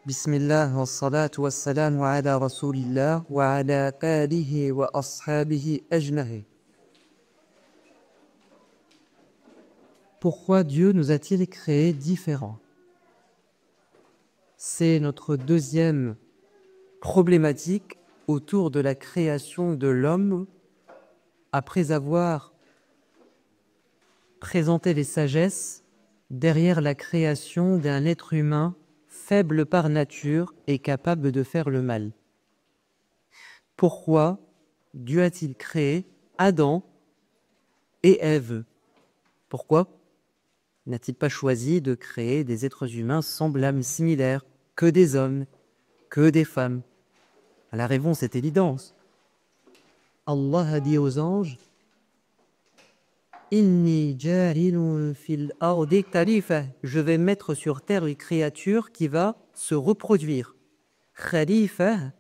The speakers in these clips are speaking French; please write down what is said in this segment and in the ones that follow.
Bismillah wa salatu wa salam wa ala rasulillah wa ala alihi wa ashabihi ajmahi. Pourquoi Dieu nous a-t-il créés différents? C'est notre deuxième problématique autour de la création de l'homme après avoir présenté les sagesses derrière la création d'un être humain faible par nature et capable de faire le mal. Pourquoi Dieu a-t-il créé Adam et Ève? Pourquoi n'a-t-il pas choisi de créer des êtres humains semblables, similaires, que des hommes, que des femmes? La réponse est évidente. Allah a dit aux anges: Inni ja'ilun fil ardi khalifa. Je vais mettre sur terre une créature qui va se reproduire. Khalifa,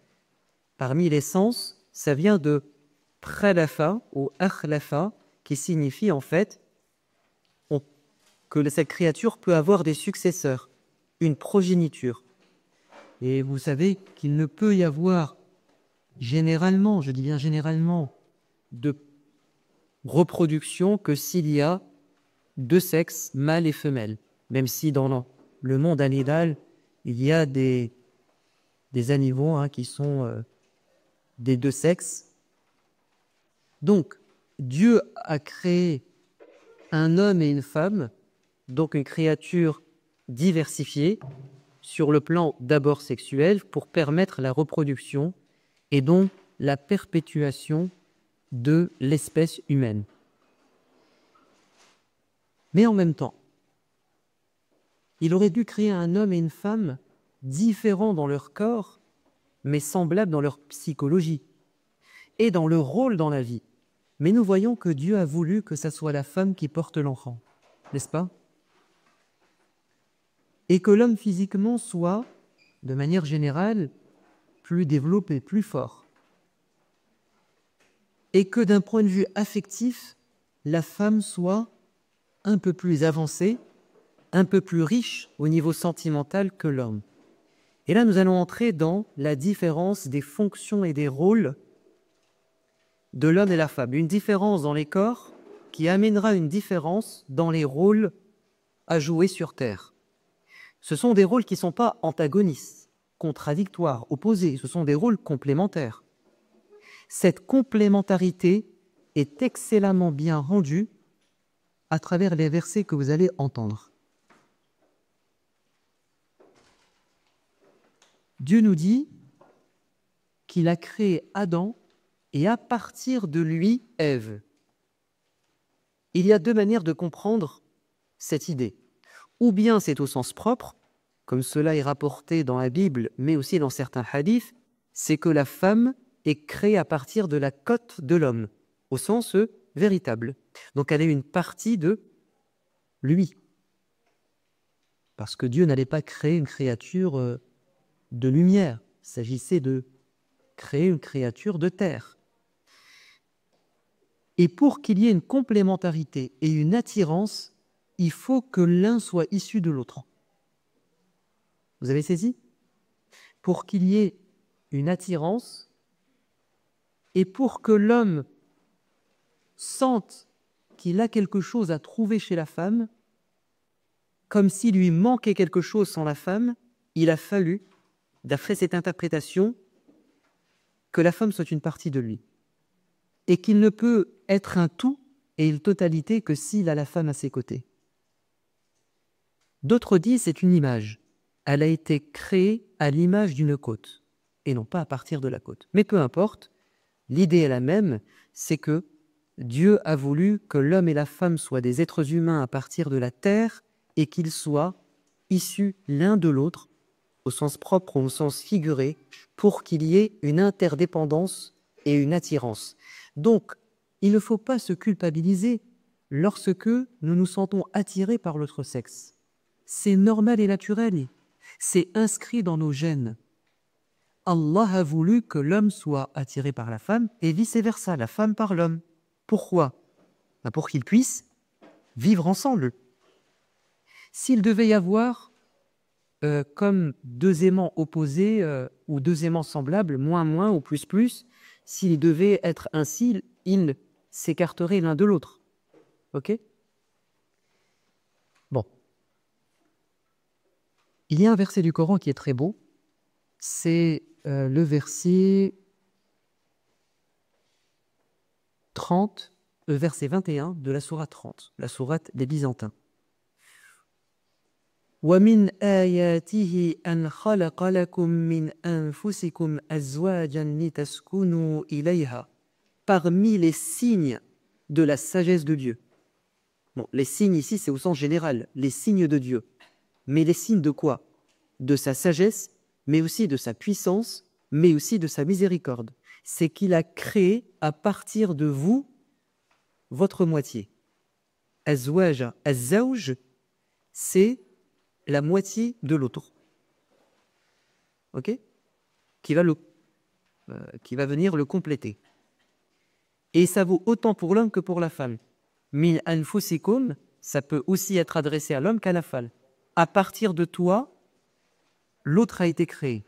parmi les sens, ça vient de khalafa ou akhlafa, qui signifie en fait que cette créature peut avoir des successeurs, une progéniture. Et vous savez qu'il ne peut y avoir généralement, je dis bien généralement, de reproduction que s'il y a deux sexes, mâle et femelle. Même si dans le monde animal, il y a des animaux qui sont des deux sexes. Donc, Dieu a créé un homme et une femme, donc une créature diversifiée sur le plan d'abord sexuel pour permettre la reproduction et donc la perpétuation de l'espèce humaine. Mais en même temps, il aurait dû créer un homme et une femme différents dans leur corps, mais semblables dans leur psychologie et dans leur rôle dans la vie. Mais nous voyons que Dieu a voulu que ce soit la femme qui porte l'enfant, n'est-ce pas? Et que l'homme physiquement soit, de manière générale, plus développé, plus fort. Et que d'un point de vue affectif, la femme soit un peu plus avancée, un peu plus riche au niveau sentimental que l'homme. Et là, nous allons entrer dans la différence des fonctions et des rôles de l'homme et la femme. Une différence dans les corps qui amènera une différence dans les rôles à jouer sur Terre. Ce sont des rôles qui ne sont pas antagonistes, contradictoires, opposés. Ce sont des rôles complémentaires. Cette complémentarité est excellemment bien rendue à travers les versets que vous allez entendre. Dieu nous dit qu'il a créé Adam et à partir de lui, Ève. Il y a deux manières de comprendre cette idée. Ou bien c'est au sens propre, comme cela est rapporté dans la Bible, mais aussi dans certains hadiths, c'est que la femme est créée à partir de la côte de l'homme, au sens véritable. Donc elle est une partie de lui. Parce que Dieu n'allait pas créer une créature de lumière, il s'agissait de créer une créature de terre. Et pour qu'il y ait une complémentarité et une attirance, il faut que l'un soit issu de l'autre. Vous avez saisi? Pour qu'il y ait une attirance et pour que l'homme sente qu'il a quelque chose à trouver chez la femme, comme s'il lui manquait quelque chose sans la femme, il a fallu, d'après cette interprétation, que la femme soit une partie de lui. Et qu'il ne peut être un tout et une totalité que s'il a la femme à ses côtés. D'autres disent c'est une image. Elle a été créée à l'image d'une côte, et non pas à partir de la côte. Mais peu importe, l'idée est la même, c'est que Dieu a voulu que l'homme et la femme soient des êtres humains à partir de la terre, et qu'ils soient issus l'un de l'autre, au sens propre ou au sens figuré, pour qu'il y ait une interdépendance et une attirance. Donc, il ne faut pas se culpabiliser lorsque nous nous sentons attirés par l'autre sexe. C'est normal et naturel. C'est inscrit dans nos gènes. Allah a voulu que l'homme soit attiré par la femme et vice-versa, la femme par l'homme. Pourquoi? Pour qu'ils puissent vivre ensemble. S'il devait y avoir comme deux aimants opposés ou deux aimants semblables, moins, moins ou plus, plus. S'ils devaient être ainsi, ils s'écarteraient l'un de l'autre. Ok? Bon. Il y a un verset du Coran qui est très beau. C'est le verset 30, verset 21 de la sourate 30, la sourate des Byzantins. وَمِنْ آيَاتِهِ أَنْ خَلَقَ لَكُم مِّنْ أَنفُسِكُمْ أَزْوَاجًا لِتَسْكُنُوا إِلَيْهَا. Parmi les signes de la sagesse de Dieu. Bon, les signes ici, c'est au sens général, les signes de Dieu. Mais les signes de quoi? De sa sagesse, mais aussi de sa puissance, mais aussi de sa miséricorde. C'est qu'il a créé à partir de vous votre moitié. Azwaja, azawj, c'est la moitié de l'autre. Ok? Qui va venir le compléter. Et ça vaut autant pour l'homme que pour la femme. Min anfusikum, ça peut aussi être adressé à l'homme qu'à la femme. À partir de toi, l'autre a été créé.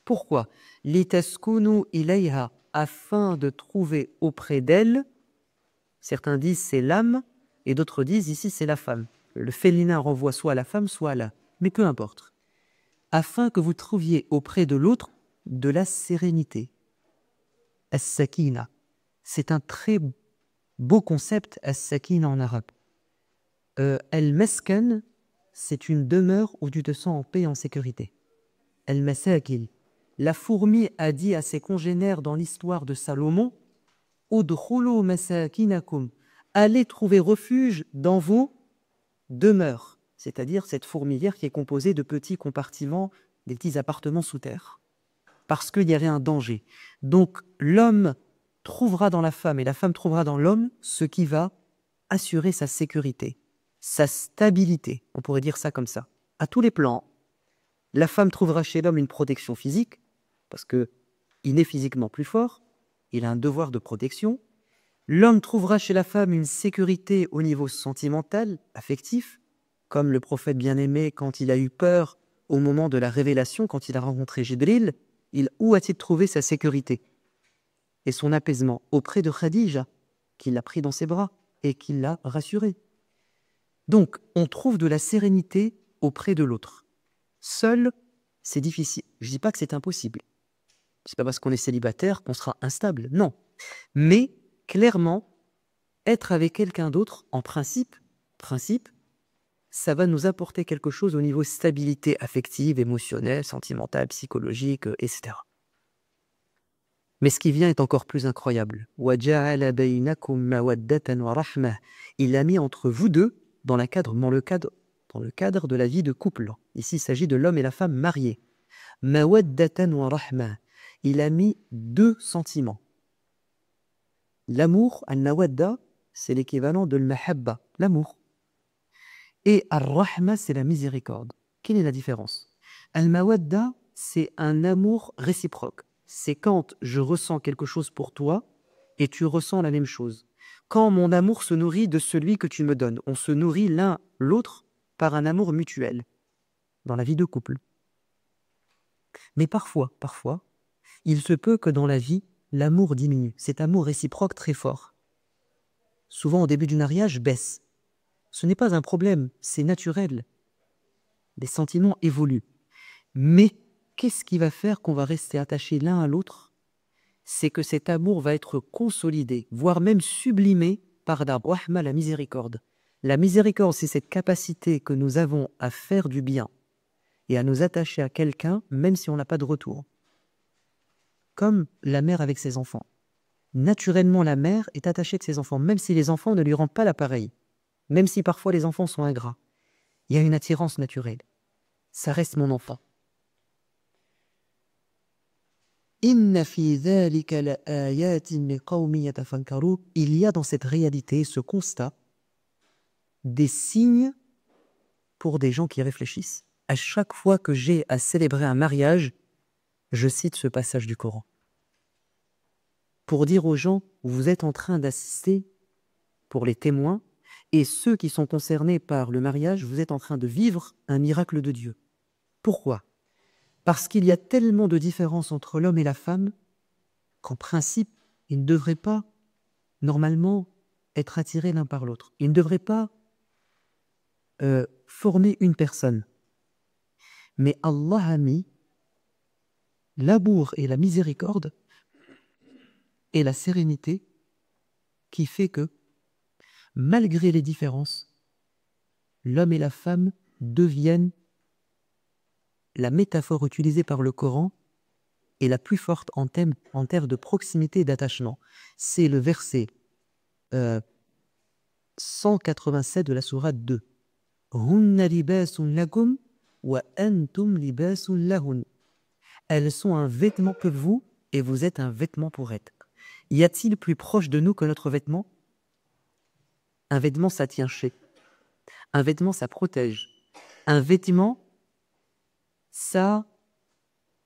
Pourquoi? Litaskunu ilayha, afin de trouver auprès d'elle, certains disent c'est l'âme, et d'autres disent ici c'est la femme. Le féminin renvoie soit à la femme, soit à l'âme. Mais peu importe. Afin que vous trouviez auprès de l'autre de la sérénité. As-sakina. C'est un très beau concept, as-sakina en arabe. Al-maskan, c'est une demeure où tu te sens en paix et en sécurité. Al-masakin. La fourmi a dit à ses congénères dans l'histoire de Salomon, Udkhulu masakinakum. Allez trouver refuge dans vos demeures, c'est-à-dire cette fourmilière qui est composée de petits compartiments, des petits appartements sous terre, parce qu'il y avait un danger. Donc l'homme trouvera dans la femme et la femme trouvera dans l'homme ce qui va assurer sa sécurité, sa stabilité, on pourrait dire ça comme ça, à tous les plans. La femme trouvera chez l'homme une protection physique, parce qu'il est physiquement plus fort, il a un devoir de protection. L'homme trouvera chez la femme une sécurité au niveau sentimental, affectif, comme le prophète bien-aimé quand il a eu peur au moment de la révélation, quand il a rencontré Jibril, où a-t-il trouvé sa sécurité et son apaisement? Auprès de Khadija, qui l'a pris dans ses bras et qui l'a rassuré. Donc, on trouve de la sérénité auprès de l'autre. Seul, c'est difficile. Je ne dis pas que c'est impossible. C'est pas parce qu'on est célibataire qu'on sera instable, non. Mais, clairement, être avec quelqu'un d'autre, en principe, ça va nous apporter quelque chose au niveau stabilité affective, émotionnelle, sentimentale, psychologique, etc. Mais ce qui vient est encore plus incroyable. وَجَعَلَ بَيْنَكُمْ مَوَدَّةً وَرَحْمَةً. Il a mis entre vous deux, dans le cadre de la vie de couple. Ici, il s'agit de l'homme et la femme mariés. مَوَدَّةً وَرَحْمَةً. Il a mis deux sentiments. L'amour, al-mawadda, c'est l'équivalent de l'mahabba, l'amour. Et al-rahma, c'est la miséricorde. Quelle est la différence? Al-mawadda, c'est un amour réciproque. C'est quand je ressens quelque chose pour toi et tu ressens la même chose. Quand mon amour se nourrit de celui que tu me donnes. On se nourrit l'un l'autre par un amour mutuel dans la vie de couple. Mais parfois, il se peut que dans la vie, l'amour diminue. Cet amour réciproque très fort, souvent au début du mariage, baisse. Ce n'est pas un problème, c'est naturel. Les sentiments évoluent. Mais qu'est-ce qui va faire qu'on va rester attachés l'un à l'autre? C'est que cet amour va être consolidé, voire même sublimé par la rahma, la miséricorde. La miséricorde, c'est cette capacité que nous avons à faire du bien et à nous attacher à quelqu'un, même si on n'a pas de retour. Comme la mère avec ses enfants. Naturellement, la mère est attachée de ses enfants, même si les enfants ne lui rendent pas l'appareil. Même si parfois les enfants sont ingrats. Il y a une attirance naturelle. Ça reste mon enfant. Il y a dans cette réalité, ce constat, des signes pour des gens qui réfléchissent. À chaque fois que j'ai à célébrer un mariage, je cite ce passage du Coran. Pour dire aux gens, vous êtes en train d'assister, pour les témoins, et ceux qui sont concernés par le mariage, vous êtes en train de vivre un miracle de Dieu. Pourquoi? Parce qu'il y a tellement de différences entre l'homme et la femme qu'en principe, ils ne devraient pas, normalement, être attirés l'un par l'autre. Ils ne devraient pas former une personne. Mais Allah a mis l'amour et la miséricorde et la sérénité qui fait que, malgré les différences, l'homme et la femme deviennent la métaphore utilisée par le Coran est la plus forte en termes de proximité et d'attachement. C'est le verset 187 de la sourate 2. Hunna libasun lakum wa antum libasun lahun. Elles sont un vêtement pour vous et vous êtes un vêtement pour elles. Y a-t-il plus proche de nous que notre vêtement? Un vêtement, ça tient chez. Un vêtement, ça protège. Un vêtement, ça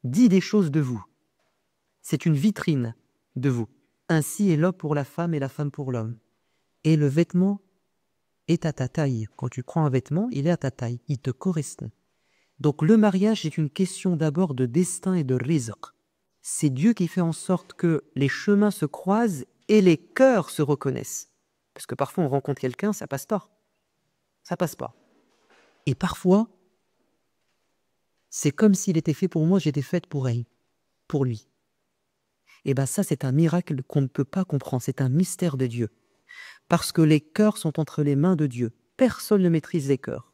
dit des choses de vous. C'est une vitrine de vous. Ainsi est l'homme pour la femme et la femme pour l'homme. Et le vêtement est à ta taille. Quand tu prends un vêtement, il est à ta taille. Il te correspond. Donc le mariage est une question d'abord de destin et de rizq. C'est Dieu qui fait en sorte que les chemins se croisent et les cœurs se reconnaissent. Parce que parfois on rencontre quelqu'un, ça passe pas. Ça passe pas. Et parfois, c'est comme s'il était fait pour moi, j'étais faite pour elle, pour lui. Et bien ça, c'est un miracle qu'on ne peut pas comprendre. C'est un mystère de Dieu. Parce que les cœurs sont entre les mains de Dieu. Personne ne maîtrise les cœurs.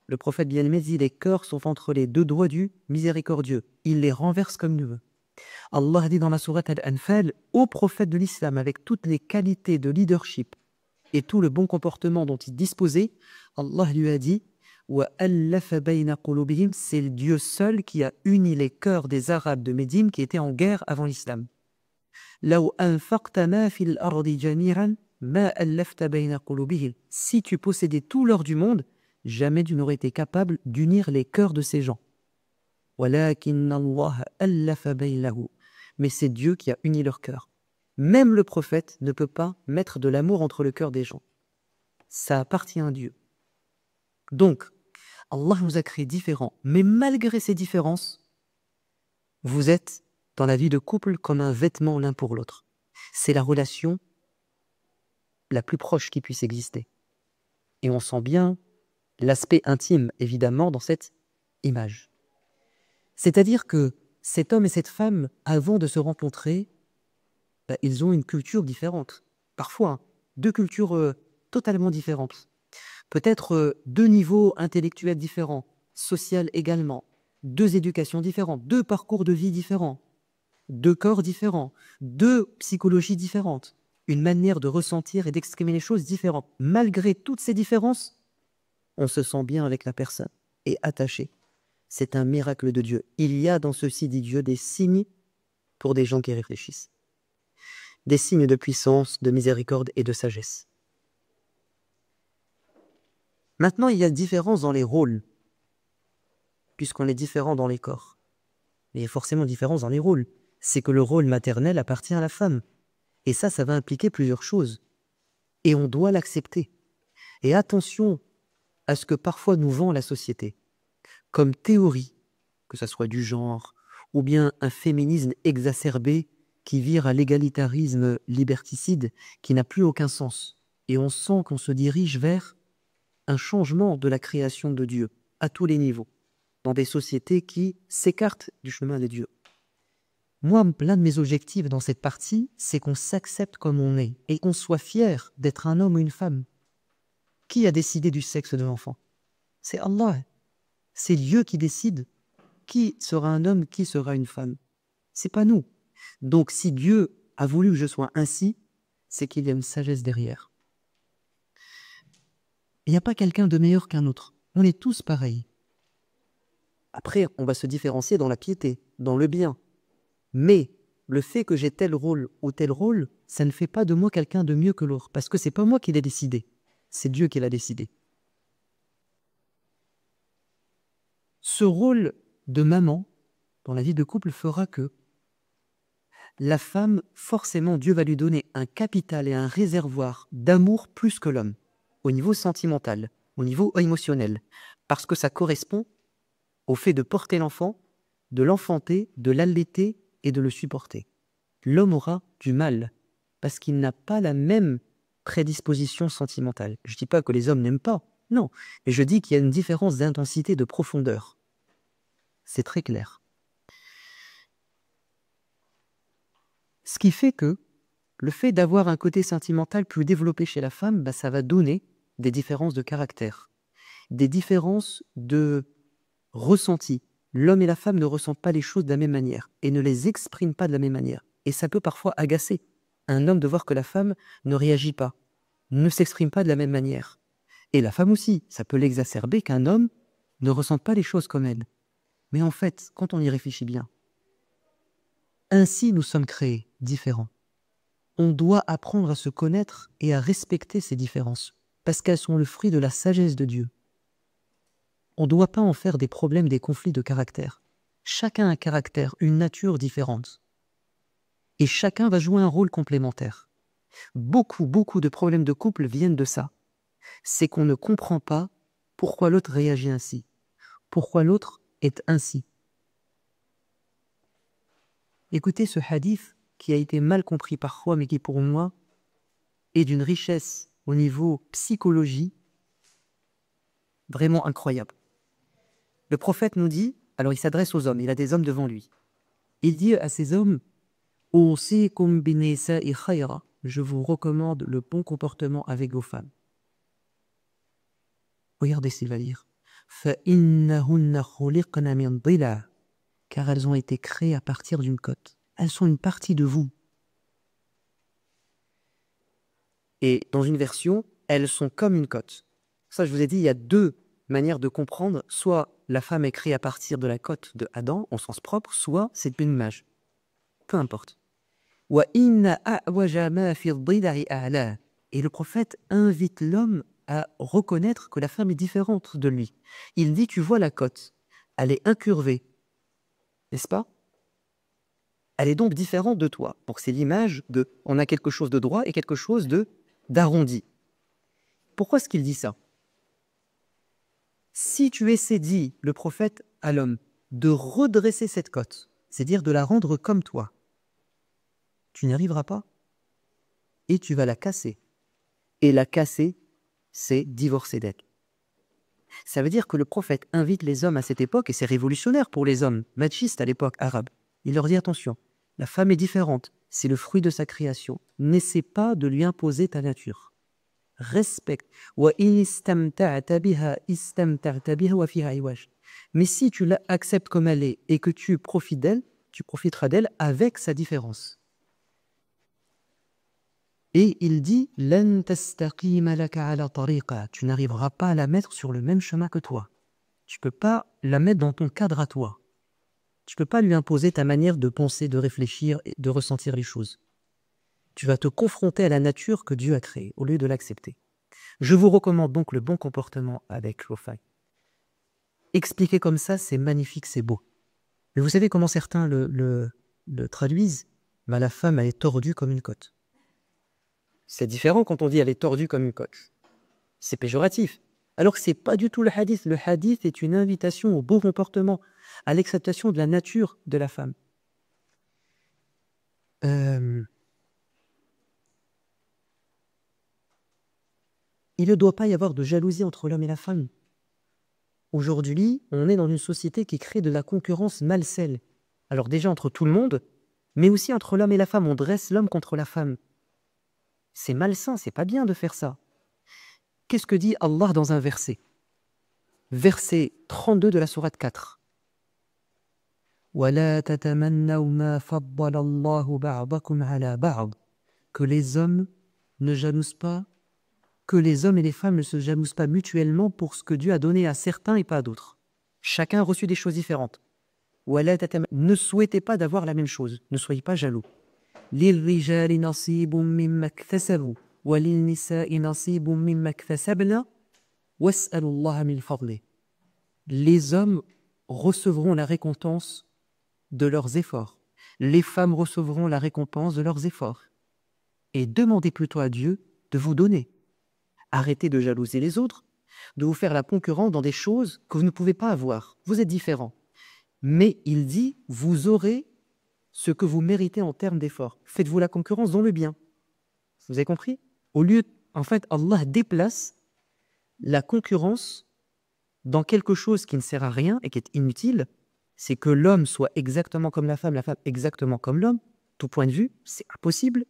Le prophète bien-aimé dit, les cœurs sont entre les deux doigts du miséricordieux. Il les renverse comme il veut. Allah dit dans la sourate Al-Anfal, au prophète de l'islam, avec toutes les qualités de leadership et tout le bon comportement dont il disposait, Allah lui a dit, c'est le Dieu seul qui a uni les cœurs des Arabes de Médine qui étaient en guerre avant l'islam. Si tu possédais tout l'or du monde, jamais tu n'aurais été capable d'unir les cœurs de ces gens. Mais c'est Dieu qui a uni leur cœur. Même le prophète ne peut pas mettre de l'amour entre le cœur des gens. Ça appartient à Dieu. Donc, Allah nous a créés différents. Mais malgré ces différences, vous êtes dans la vie de couple comme un vêtement l'un pour l'autre. C'est la relation la plus proche qui puisse exister. Et on sent bien l'aspect intime, évidemment, dans cette image. C'est-à-dire que cet homme et cette femme, avant de se rencontrer, ils ont une culture différente. Parfois, deux cultures totalement différentes. Peut-être deux niveaux intellectuels différents, social également, deux éducations différentes, deux parcours de vie différents, deux corps différents, deux psychologies différentes, une manière de ressentir et d'exprimer les choses différentes. Malgré toutes ces différences, on se sent bien avec la personne et attaché. C'est un miracle de Dieu. Il y a dans ceci, dit Dieu, des signes pour des gens qui réfléchissent. Des signes de puissance, de miséricorde et de sagesse. Maintenant, il y a différence dans les rôles, puisqu'on est différent dans les corps. Il y a forcément différence dans les rôles. C'est que le rôle maternel appartient à la femme. Et ça va impliquer plusieurs choses. Et on doit l'accepter. Et attention à ce que parfois nous vend la société, comme théorie, que ce soit du genre, ou bien un féminisme exacerbé qui vire à l'égalitarisme liberticide qui n'a plus aucun sens. Et on sent qu'on se dirige vers un changement de la création de Dieu à tous les niveaux, dans des sociétés qui s'écartent du chemin de Dieu. Moi, l'un de mes objectifs dans cette partie, c'est qu'on s'accepte comme on est et qu'on soit fier d'être un homme ou une femme. Qui a décidé du sexe de l'enfant? C'est Allah. C'est Dieu qui décide qui sera un homme, qui sera une femme. C'est pas nous. Donc si Dieu a voulu que je sois ainsi, c'est qu'il y a une sagesse derrière. Il n'y a pas quelqu'un de meilleur qu'un autre. On est tous pareils. Après, on va se différencier dans la piété, dans le bien. Mais le fait que j'ai tel rôle ou tel rôle, ça ne fait pas de moi quelqu'un de mieux que l'autre. Parce que c'est pas moi qui l'ai décidé. C'est Dieu qui l'a décidé. Ce rôle de maman dans la vie de couple fera que la femme, forcément, Dieu va lui donner un capital et un réservoir d'amour plus que l'homme, au niveau sentimental, au niveau émotionnel, parce que ça correspond au fait de porter l'enfant, de l'enfanter, de l'allaiter et de le supporter. L'homme aura du mal parce qu'il n'a pas la même prédisposition sentimentale. Je ne dis pas que les hommes n'aiment pas, non, mais je dis qu'il y a une différence d'intensité, de profondeur. C'est très clair. Ce qui fait que le fait d'avoir un côté sentimental plus développé chez la femme, ça va donner des différences de caractère, des différences de ressenti. L'homme et la femme ne ressentent pas les choses de la même manière et ne les expriment pas de la même manière. Et ça peut parfois agacer un homme de voir que la femme ne réagit pas, ne s'exprime pas de la même manière. Et la femme aussi, ça peut l'exacerber qu'un homme ne ressente pas les choses comme elle. Mais en fait, quand on y réfléchit bien, ainsi nous sommes créés différents. On doit apprendre à se connaître et à respecter ces différences, parce qu'elles sont le fruit de la sagesse de Dieu. On ne doit pas en faire des problèmes, des conflits de caractère. Chacun a un caractère, une nature différente. Et chacun va jouer un rôle complémentaire. Beaucoup de problèmes de couple viennent de ça. C'est qu'on ne comprend pas pourquoi l'autre réagit ainsi, pourquoi l'autre est ainsi. Écoutez ce hadith qui a été mal compris parfois, mais qui pour moi est d'une richesse au niveau psychologie vraiment incroyable. Le prophète nous dit, alors il s'adresse aux hommes, il a des hommes devant lui. Il dit à ces hommes, « Usikum binisa'i khayra » je vous recommande le bon comportement avec vos femmes. Regardez ce qu'il va dire. « فَإِنَّهُنَّ خُلِقْنَ مِنْ ضِلَعٍ » car elles ont été créées à partir d'une côte. Elles sont une partie de vous. Et dans une version, elles sont comme une côte. Ça, je vous ai dit, il y a deux manières de comprendre. Soit la femme est créée à partir de la côte de Adam, en sens propre, soit c'est une image. Peu importe. Et le prophète invite l'homme à reconnaître que la femme est différente de lui. Il dit, tu vois la côte, elle est incurvée, n'est-ce pas? Elle est donc différente de toi. Donc c'est l'image de, on a quelque chose de droit et quelque chose d'arrondi. Pourquoi est-ce qu'il dit ça? Si tu essaies, dit le prophète à l'homme, de redresser cette côte, c'est-à-dire de la rendre comme toi, tu n'y arriveras pas. Et tu vas la casser. Et la casser, c'est divorcer d'elle. Ça veut dire que le prophète invite les hommes à cette époque, et c'est révolutionnaire pour les hommes machistes à l'époque arabe. Il leur dit attention, la femme est différente, c'est le fruit de sa création. N'essaie pas de lui imposer ta nature. Respecte. Mais si tu l'acceptes comme elle est et que tu profites d'elle, tu profiteras d'elle avec sa différence. Et il dit, tu n'arriveras pas à la mettre sur le même chemin que toi. Tu ne peux pas la mettre dans ton cadre à toi. Tu ne peux pas lui imposer ta manière de penser, de réfléchir et de ressentir les choses. Tu vas te confronter à la nature que Dieu a créée, au lieu de l'accepter. Je vous recommande donc le bon comportement avec vos femmes. Expliquer comme ça, c'est magnifique, c'est beau. Mais vous savez comment certains le traduisent? La femme, elle est tordue comme une côte. C'est différent quand on dit elle est tordue comme une côte. C'est péjoratif. Alors que ce n'est pas du tout le hadith. Le hadith est une invitation au beau comportement, à l'acceptation de la nature de la femme. Il ne doit pas y avoir de jalousie entre l'homme et la femme. Aujourd'hui, on est dans une société qui crée de la concurrence malsaine. Alors déjà entre tout le monde, mais aussi entre l'homme et la femme. On dresse l'homme contre la femme. C'est malsain, c'est pas bien de faire ça. Qu'est-ce que dit Allah dans un verset? Verset 32 de la sourate 4. Que les hommes ne jalousent pas, que les hommes et les femmes ne se jalousent pas mutuellement pour ce que Dieu a donné à certains et pas à d'autres. Chacun a reçu des choses différentes. Ne souhaitez pas d'avoir la même chose, ne soyez pas jaloux. للرجال نصيب مما اكتسبوا وللنساء نصيب مما اكتسبن واسألوا الله من فضله. Les hommes recevront la récompense de leurs efforts. Les femmes recevront la récompense de leurs efforts. Et demandez plutôt à Dieu de vous donner. Arrêtez de jalouser les autres, de vous faire la concurrence dans des choses que vous ne pouvez pas avoir. Vous êtes différents. Mais il dit, vous aurez ce que vous méritez en termes d'efforts. Faites-vous la concurrence dans le bien. Vous avez compris? Au lieu, en fait, Allah déplace la concurrence dans quelque chose qui ne sert à rien et qui est inutile. C'est que l'homme soit exactement comme la femme exactement comme l'homme. Tout point de vue, c'est impossible.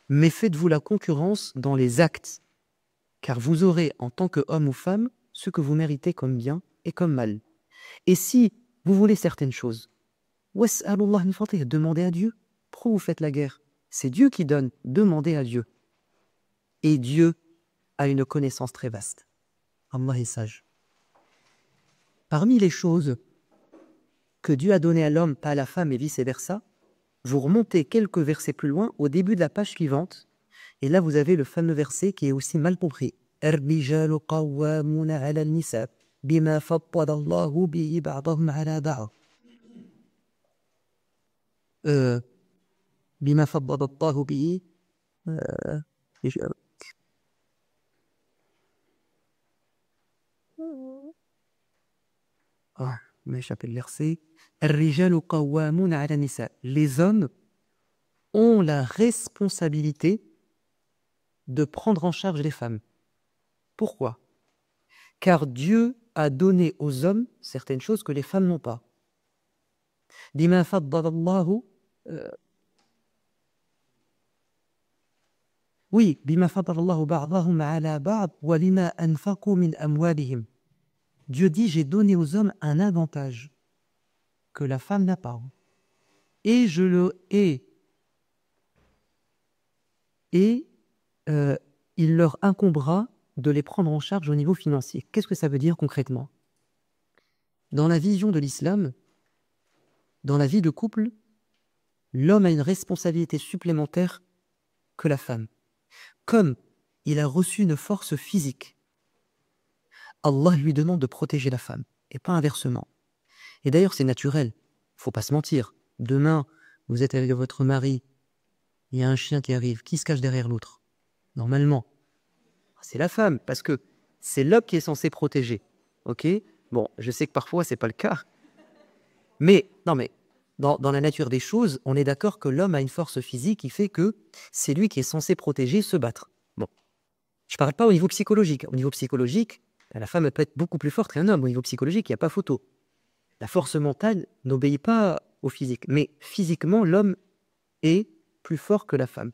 Mais faites-vous la concurrence dans les actes. Car vous aurez, en tant qu'homme ou femme, ce que vous méritez comme bien et comme mal. Et si vous voulez certaines choses, demandez à Dieu. Pourquoi vous faites la guerre? C'est Dieu qui donne. Demandez à Dieu. Et Dieu a une connaissance très vaste. Allah est sage. Parmi les choses que Dieu a données à l'homme, pas à la femme et vice-versa, vous remontez quelques versets plus loin, au début de la page suivante, et là vous avez le fameux verset qui est aussi mal compris. الرجال قوامون على النساء بما فضل الله به بعضهم على بعض. بما فضل الله به mais j'appelle le verset. الرجال قوامون على النساء. Les hommes ont la responsabilité de prendre en charge les femmes. Pourquoi? Car Dieu a donné aux hommes certaines choses que les femmes n'ont pas. بما فضل الله oui, بما فضل الله بعضهم على بعض وبما أنفقوا من أموالهم. Dieu dit, j'ai donné aux hommes un avantage que la femme n'a pas. Et il leur incombera de les prendre en charge au niveau financier. Qu'est-ce que ça veut dire concrètement? Dans la vision de l'islam, dans la vie de couple, l'homme a une responsabilité supplémentaire que la femme. Comme il a reçu une force physique, Allah lui demande de protéger la femme, et pas inversement. Et d'ailleurs, c'est naturel, il ne faut pas se mentir. Demain, vous êtes avec votre mari, il y a un chien qui arrive, qui se cache derrière l'autre? Normalement, c'est la femme, parce que c'est l'homme qui est censé protéger. Ok? Bon, je sais que parfois, ce n'est pas le cas. Mais dans la nature des choses, on est d'accord que l'homme a une force physique qui fait que c'est lui qui est censé protéger, se battre. Bon, je ne parle pas au niveau psychologique. Au niveau psychologique, la femme peut être beaucoup plus forte qu'un homme. Au niveau psychologique, il n'y a pas photo. La force mentale n'obéit pas au physique. Mais physiquement, l'homme est plus fort que la femme.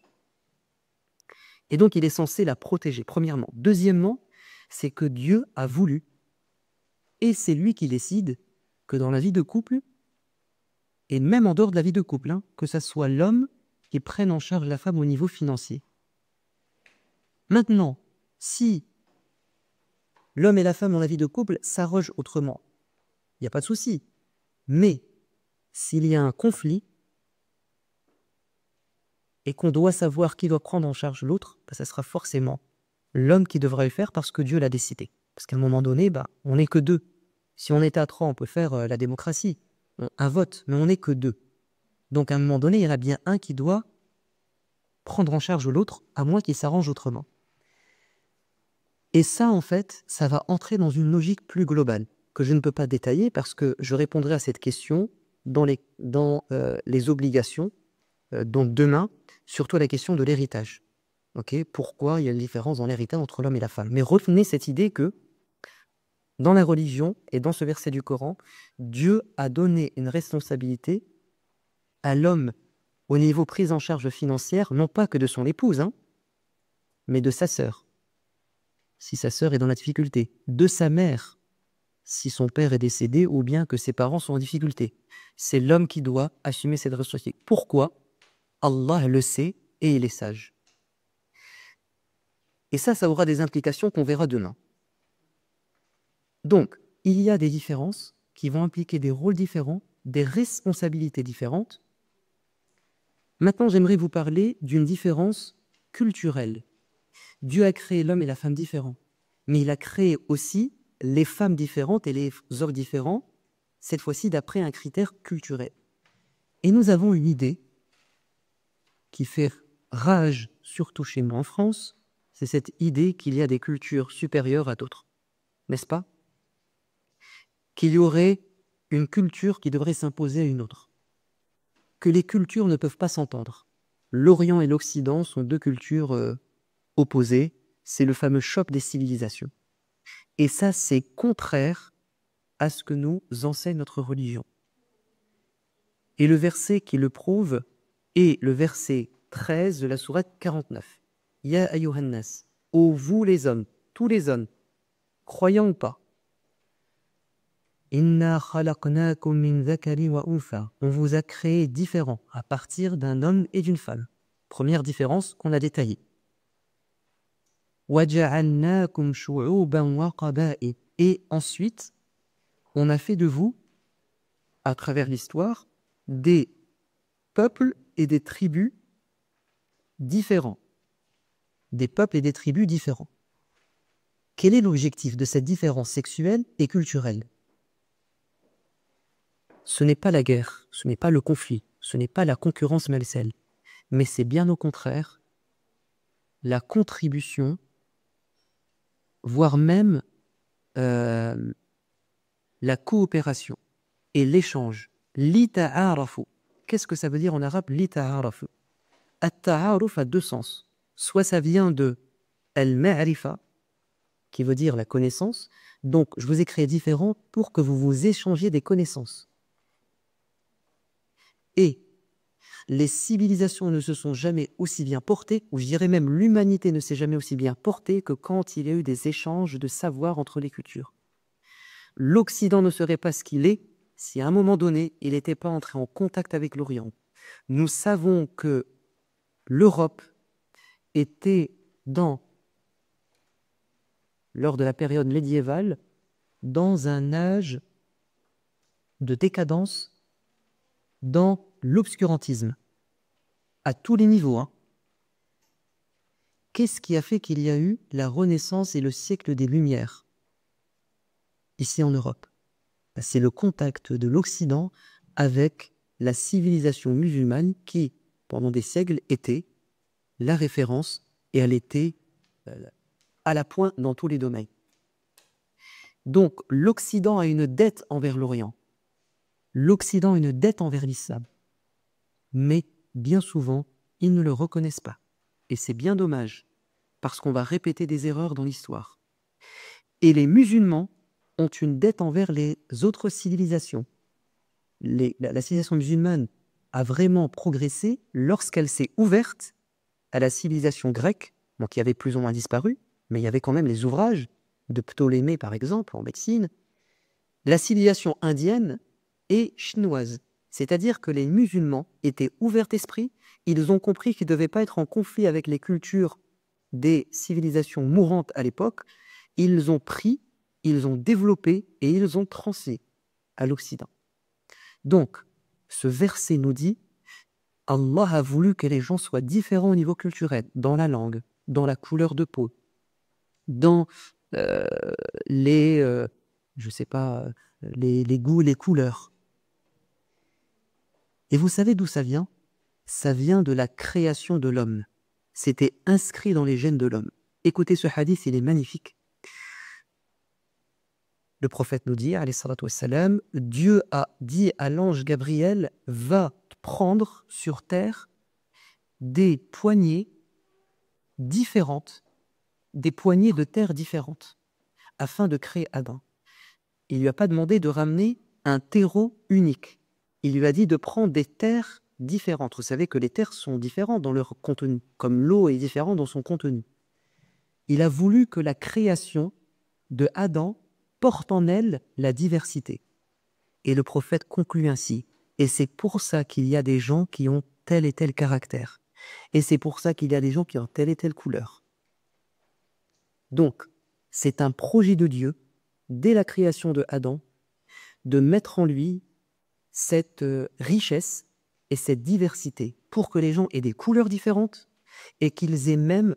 Et donc, il est censé la protéger, premièrement. Deuxièmement, c'est que Dieu a voulu, et c'est lui qui décide, que dans la vie de couple, et même en dehors de la vie de couple, que ce soit l'homme qui prenne en charge la femme au niveau financier. Maintenant, si l'homme et la femme dans la vie de couple s'arrogent autrement, il n'y a pas de souci. Mais s'il y a un conflit et qu'on doit savoir qui doit prendre en charge l'autre, ça sera forcément l'homme qui devra le faire parce que Dieu l'a décidé. Parce qu'à un moment donné, on n'est que deux. Si on était à trois, on peut faire la démocratie, un vote, mais on n'est que deux. Donc à un moment donné, il y en a bien un qui doit prendre en charge l'autre, à moins qu'il s'arrange autrement. Et ça, en fait, ça va entrer dans une logique plus globale, que je ne peux pas détailler parce que je répondrai à cette question dans les obligations, donc demain, surtout à la question de l'héritage. Okay? Pourquoi il y a une différence dans l'héritage entre l'homme et la femme? Mais retenez cette idée que dans la religion et dans ce verset du Coran, Dieu a donné une responsabilité à l'homme au niveau prise en charge financière, non pas que de son épouse, mais de sa sœur, si sa sœur est dans la difficulté, de sa mère, si son père est décédé ou bien que ses parents sont en difficulté. C'est l'homme qui doit assumer cette responsabilité. Pourquoi? Allah le sait et il est sage. Et ça aura des implications qu'on verra demain. Donc, il y a des différences qui vont impliquer des rôles différents, des responsabilités différentes. Maintenant, j'aimerais vous parler d'une différence culturelle. Dieu a créé l'homme et la femme différents, mais il a créé aussi les femmes différentes et les hommes différents, cette fois-ci d'après un critère culturel. Et nous avons une idée qui fait rage, surtout chez moi en France, c'est cette idée qu'il y a des cultures supérieures à d'autres. n'est-ce pas? Qu'il y aurait une culture qui devrait s'imposer à une autre. Que les cultures ne peuvent pas s'entendre. L'Orient et l'Occident sont deux cultures opposées. C'est le fameux choc des civilisations. Et ça, c'est contraire à ce que nous enseigne notre religion. Et le verset qui le prouve est le verset 13 de la sourate 49. Ya ayyuhan nas, ô vous les hommes, tous les hommes, croyants ou pas, Inna khalaqnakum min dhakari wa untha. On vous a créé différents à partir d'un homme et d'une femme. Première différence qu'on a détaillée. Wa ja'alnakum shu'uban wa qaba'il. Et ensuite, on a fait de vous, à travers l'histoire, des peuples et des tribus différents. Des peuples et des tribus différents. Quel est l'objectif de cette différence sexuelle et culturelle? Ce n'est pas la guerre, ce n'est pas le conflit, ce n'est pas la concurrence malsaine, mais c'est bien au contraire la contribution, voire même la coopération et l'échange. Lita'arafu. Qu'est-ce que ça veut dire en arabe, lita'arafu? At-ta'aruf a deux sens. Soit ça vient de al-ma'rifa, qui veut dire la connaissance. Donc, je vous ai créé différents pour que vous vous échangiez des connaissances. Et les civilisations ne se sont jamais aussi bien portées, ou je dirais même l'humanité ne s'est jamais aussi bien portée que quand il y a eu des échanges de savoir entre les cultures. L'Occident ne serait pas ce qu'il est si à un moment donné, il n'était pas entré en contact avec l'Orient. Nous savons que l'Europe était lors de la période médiévale, dans un âge de décadence, dans l'obscurantisme, à tous les niveaux. Qu'est-ce qui a fait qu'il y a eu la Renaissance et le siècle des Lumières, ici en Europe? C'est le contact de l'Occident avec la civilisation musulmane qui, pendant des siècles, était la référence et elle était à la pointe dans tous les domaines. Donc, l'Occident a une dette envers l'Orient. L'Occident a une dette envers l'islam. Mais, bien souvent, ils ne le reconnaissent pas. Et c'est bien dommage, parce qu'on va répéter des erreurs dans l'histoire. Et les musulmans ont une dette envers les autres civilisations. La civilisation musulmane a vraiment progressé lorsqu'elle s'est ouverte à la civilisation grecque, qui avait plus ou moins disparu, mais il y avait quand même les ouvrages de Ptolémée, par exemple, en médecine. La civilisation indienne et chinoise. C'est-à-dire que les musulmans étaient ouverts d'esprit, ils ont compris qu'ils ne devaient pas être en conflit avec les cultures des civilisations mourantes à l'époque. Ils ont pris, ils ont développé et ils ont transmis à l'Occident. Donc, ce verset nous dit, Allah a voulu que les gens soient différents au niveau culturel, dans la langue, dans la couleur de peau, dans les goûts, les couleurs. Et vous savez d'où ça vient? Ça vient de la création de l'homme. C'était inscrit dans les gènes de l'homme. Écoutez ce hadith, il est magnifique. Le prophète nous dit, alayhi salatu wassalam, Dieu a dit à l'ange Gabriel, va prendre sur terre des poignées différentes, des poignées de terre différentes, afin de créer Adam. Il ne lui a pas demandé de ramener un terreau unique. Il lui a dit de prendre des terres différentes. Vous savez que les terres sont différentes dans leur contenu, comme l'eau est différente dans son contenu. Il a voulu que la création de Adam porte en elle la diversité. Et le prophète conclut ainsi. Et c'est pour ça qu'il y a des gens qui ont tel et tel caractère. Et c'est pour ça qu'il y a des gens qui ont telle et telle couleur. Donc, c'est un projet de Dieu, dès la création de Adam, de mettre en lui cette richesse et cette diversité pour que les gens aient des couleurs différentes et qu'ils aient même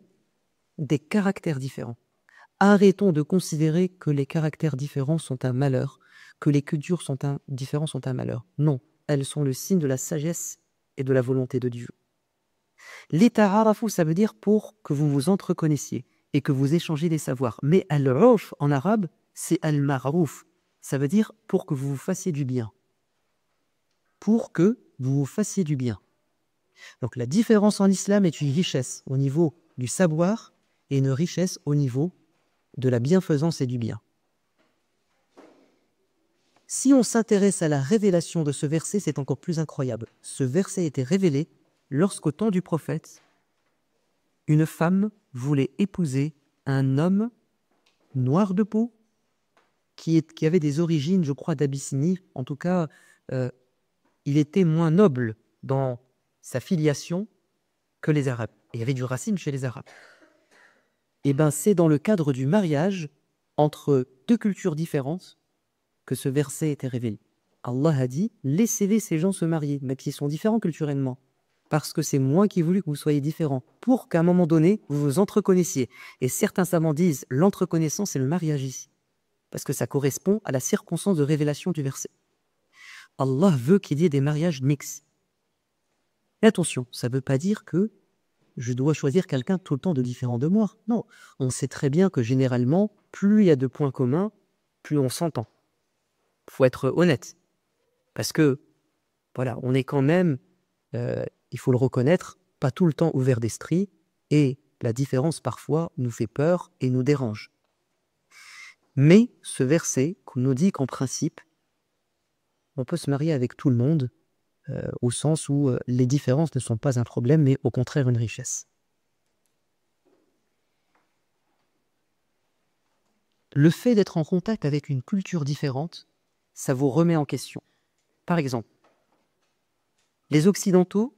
des caractères différents. Arrêtons de considérer que les caractères différents sont un malheur, que les cultures différentes sont un malheur. Non, elles sont le signe de la sagesse et de la volonté de Dieu. Lita'arafu, ça veut dire pour que vous vous entreconnaissiez et que vous échangez des savoirs. Mais al-urf en arabe, c'est al-ma'rouf. Ça veut dire pour que vous vous fassiez du bien. Pour que vous vous fassiez du bien. Donc la différence en islam est une richesse au niveau du savoir et une richesse au niveau de la bienfaisance et du bien. Si on s'intéresse à la révélation de ce verset, c'est encore plus incroyable. Ce verset était révélé lorsqu'au temps du prophète, une femme voulait épouser un homme noir de peau qui avait des origines, je crois, d'Abyssinie. En tout cas, il était moins noble dans sa filiation que les Arabes. Et il y avait du racisme chez les Arabes. Et bien, c'est dans le cadre du mariage entre deux cultures différentes que ce verset était révélé. Allah a dit, laissez-les ces gens se marier, même s'ils sont différents culturellement, parce que c'est moi qui ai voulu que vous soyez différents, pour qu'à un moment donné, vous vous entreconnaissiez. Et certains savants disent, l'entreconnaissance, c'est le mariage ici, parce que ça correspond à la circonstance de révélation du verset. Allah veut qu'il y ait des mariages mixtes. Et attention, ça ne veut pas dire que je dois choisir quelqu'un tout le temps de différent de moi. Non, on sait très bien que généralement, plus il y a de points communs, plus on s'entend. Il faut être honnête. Parce que, voilà, on est quand même, il faut le reconnaître, pas tout le temps ouvert d'esprit, et la différence parfois nous fait peur et nous dérange. Mais ce verset nous dit qu'en principe, on peut se marier avec tout le monde, au sens où les différences ne sont pas un problème, mais au contraire une richesse. Le fait d'être en contact avec une culture différente, ça vous remet en question. Par exemple, les Occidentaux,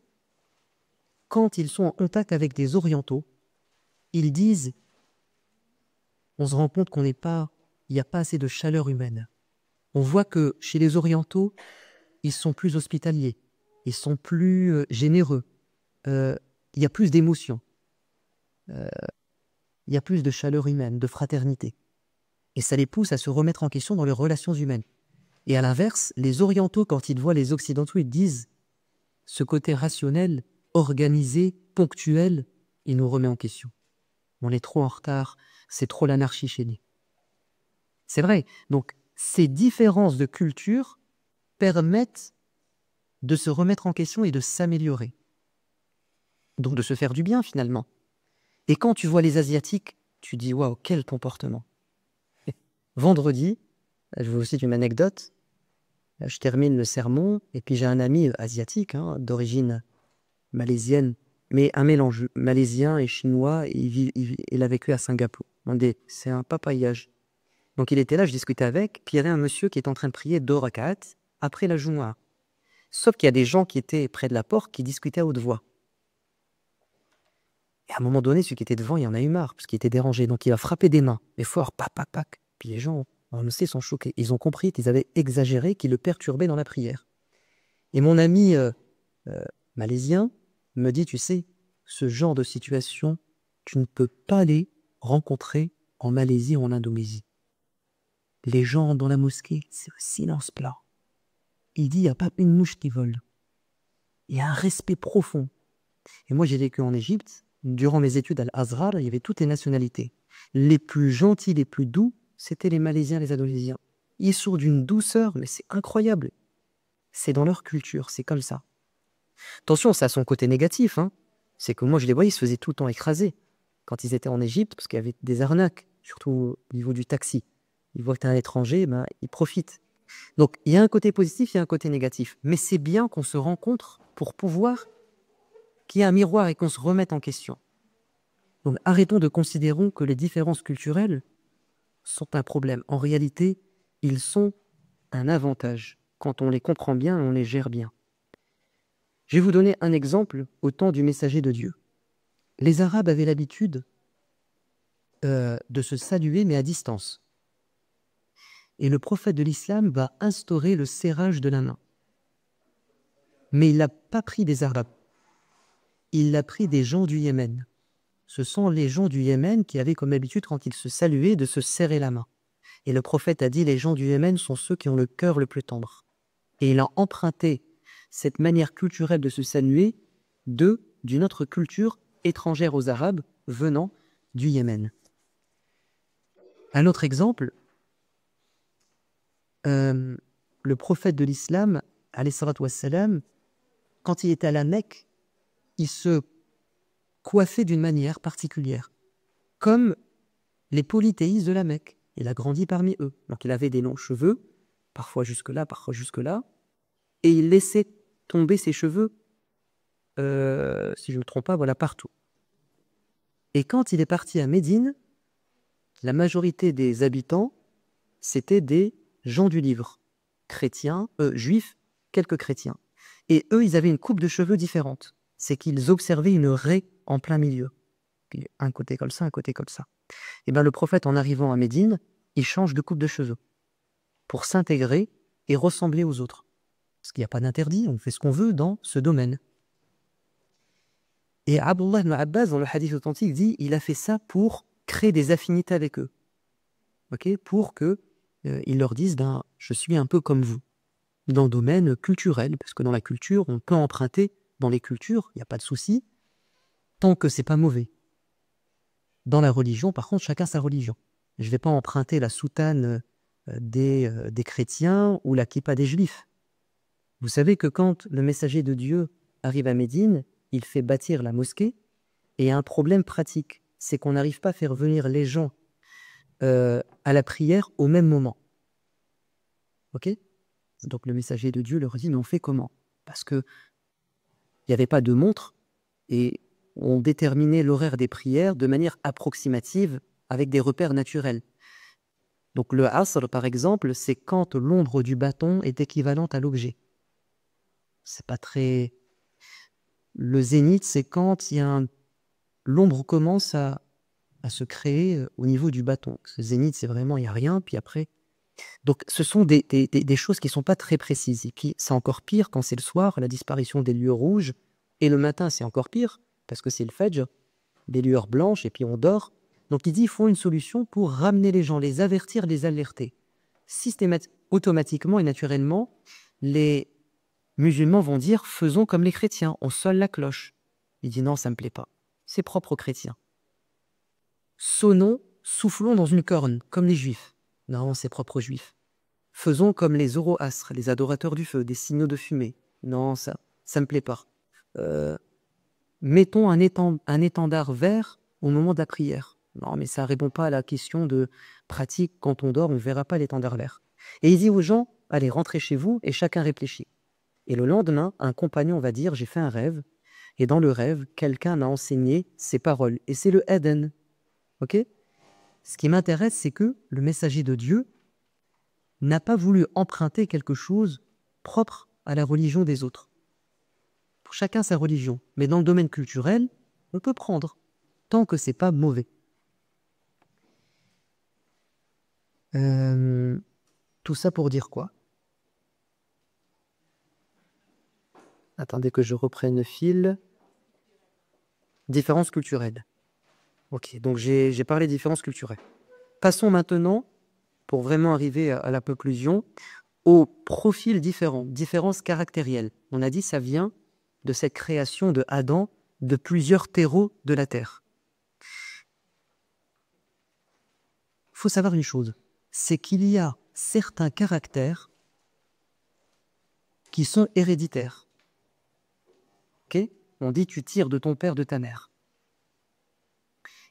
quand ils sont en contact avec des Orientaux, ils disent, on se rend compte qu'il n'y a pas assez de chaleur humaine. On voit que chez les Orientaux, ils sont plus hospitaliers, ils sont plus généreux, il y a plus d'émotions, il y a plus de chaleur humaine, de fraternité. Et ça les pousse à se remettre en question dans leurs relations humaines. Et à l'inverse, les Orientaux, quand ils voient les Occidentaux, ils disent ce côté rationnel, organisé, ponctuel, il nous remet en question. On est trop en retard, c'est trop l'anarchie chez nous. C'est vrai. Donc, ces différences de culture permettent de se remettre en question et de s'améliorer. Donc, de se faire du bien, finalement. Et quand tu vois les Asiatiques, tu dis, waouh, quel comportement. Vendredi, je vous cite une anecdote. Je termine le sermon et puis j'ai un ami asiatique, d'origine malaisienne, mais un mélange malaisien et chinois, et il a vécu à Singapour. C'est un papayage. Donc il était là, je discutais avec, puis il y avait un monsieur qui était en train de prier 2 rak'at après la Jumu'ah. Sauf qu'il y a des gens qui étaient près de la porte qui discutaient à haute voix. Et à un moment donné, celui qui était devant, il en a eu marre, parce qu'il était dérangé. Donc il a frappé des mains, mais fort, pac, pac, pac. Puis les gens, on le sait, sont choqués. Ils ont compris qu'ils avaient exagéré, qu'ils le perturbaient dans la prière. Et mon ami malaisien me dit, tu sais, ce genre de situation, tu ne peux pas les rencontrer en Malaisie ou en Indonésie. Les gens dans la mosquée, c'est le silence plat. Il dit, il n'y a pas une mouche qui vole. Il y a un respect profond. Et moi, j'ai vécu en Égypte. Durant mes études à l'Azhar, il y avait toutes les nationalités. Les plus gentils, les plus doux, c'était les Malaisiens, les Indonésiens. Ils sont d'une douceur, mais c'est incroyable. C'est dans leur culture, c'est comme ça. Attention, ça a son côté négatif. C'est que moi, je les voyais, ils se faisaient tout le temps écraser. Quand ils étaient en Égypte, parce qu'il y avait des arnaques, surtout au niveau du taxi. Ils voient que tu es un étranger, ils profitent. Donc, il y a un côté positif, il y a un côté négatif. Mais c'est bien qu'on se rencontre pour pouvoir qu'il y ait un miroir et qu'on se remette en question. Donc, arrêtons de considérer que les différences culturelles sont un problème. En réalité, ils sont un avantage quand on les comprend bien et on les gère bien. Je vais vous donner un exemple au temps du messager de Dieu. Les Arabes avaient l'habitude de se saluer, mais à distance. Et le prophète de l'islam va instaurer le serrage de la main. Mais il ne l'a pas pris des Arabes. Il l'a pris des gens du Yémen. Ce sont les gens du Yémen qui avaient comme habitude, quand ils se saluaient, de se serrer la main. Et le prophète a dit, les gens du Yémen sont ceux qui ont le cœur le plus tendre. Et il a emprunté cette manière culturelle de se saluer d'une autre culture étrangère aux Arabes venant du Yémen. Un autre exemple, le prophète de l'islam, alayhi salatu wassalam, quand il était à la Mecque, il se coiffait d'une manière particulière, comme les polythéistes de la Mecque. Il a grandi parmi eux. Donc il avait des longs cheveux, parfois jusque-là, parfois jusque-là, et il laissait tomber ses cheveux, si je ne me trompe pas, voilà, partout. Et quand il est parti à Médine, la majorité des habitants, c'était des gens du livre, chrétiens, juifs, quelques chrétiens. Et eux, ils avaient une coupe de cheveux différente. C'est qu'ils observaient une raie en plein milieu. Un côté comme ça, un côté comme ça. Et bien le prophète, en arrivant à Médine, il change de coupe de cheveux pour s'intégrer et ressembler aux autres. Parce qu'il n'y a pas d'interdit, on fait ce qu'on veut dans ce domaine. Et Abdullah ibn Abbas, dans le hadith authentique, dit il a fait ça pour créer des affinités avec eux. Okay, pour qu'ils leur disent je suis un peu comme vous, dans le domaine culturel, parce que dans la culture, on peut emprunter dans les cultures, il n'y a pas de souci, tant que c'est pas mauvais. Dans la religion, par contre, chacun sa religion. Je ne vais pas emprunter la soutane des chrétiens ou la kippa des juifs. Vous savez que quand le messager de Dieu arrive à Médine, il fait bâtir la mosquée, et il y a un problème pratique, c'est qu'on n'arrive pas à faire venir les gens à la prière au même moment. Ok? Donc le messager de Dieu leur dit, mais on fait comment? Parce que il n'y avait pas de montre, et on déterminait l'horaire des prières de manière approximative avec des repères naturels. Donc le asr, par exemple, c'est quand l'ombre du bâton est équivalente à l'objet. C'est pas très... Le zénith, c'est quand l'ombre commence à se créer au niveau du bâton. Ce zénith, c'est vraiment, il n'y a rien, puis après... Donc ce sont des choses qui ne sont pas très précises. Et puis c'est encore pire quand c'est le soir, la disparition des lueurs rouges, et le matin, c'est encore pire, parce que c'est le fajr, des lueurs blanches, et puis on dort. Donc il dit, il faut une solution pour ramener les gens, les avertir, les alerter. Automatiquement et naturellement, les musulmans vont dire, faisons comme les chrétiens, on sonne la cloche. Il dit, non, ça ne me plaît pas. C'est propre aux chrétiens. Sonnons, soufflons dans une corne, comme les juifs. Non, c'est propre aux juifs. Faisons comme les zoroastres, les adorateurs du feu, des signaux de fumée. Non, ça ne me plaît pas. Mettons un étendard vert au moment de la prière. Non, mais ça ne répond pas à la question de pratique. Quand on dort, on ne verra pas l'étendard vert. Et il dit aux gens, allez, rentrez chez vous, et chacun réfléchit. Et le lendemain, un compagnon va dire, j'ai fait un rêve, et dans le rêve, quelqu'un m'a enseigné ces paroles. Et c'est le Eden. Ok? Ce qui m'intéresse, c'est que le messager de Dieu n'a pas voulu emprunter quelque chose propre à la religion des autres. Pour chacun sa religion. Mais dans le domaine culturel, on peut prendre, tant que c'est pas mauvais. Tout ça pour dire quoi? Attendez que je reprenne le fil. Différences culturelles. Ok, donc j'ai parlé de différences culturelles. Passons maintenant, pour vraiment arriver à la conclusion, aux profils différents, différences caractérielles. On a dit ça vient de cette création de Adam de plusieurs terreaux de la terre. Il faut savoir une chose, c'est qu'il y a certains caractères qui sont héréditaires. Okay? On dit tu tires de ton père, de ta mère.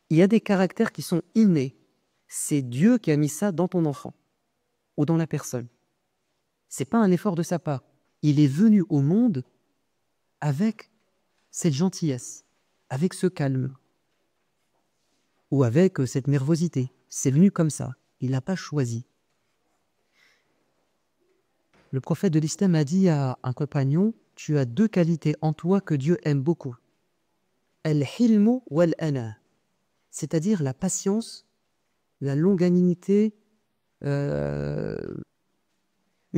Il y a des caractères qui sont innés. C'est Dieu qui a mis ça dans ton enfant ou dans la personne. Ce n'est pas un effort de sa part. Il est venu au monde avec cette gentillesse, avec ce calme ou avec cette nervosité. C'est venu comme ça. Il n'a pas choisi. Le prophète de l'islam a dit à un compagnon, tu as deux qualités en toi que Dieu aime beaucoup. Al-hilmu wal-ana, c'est-à-dire la patience, la longanimité, une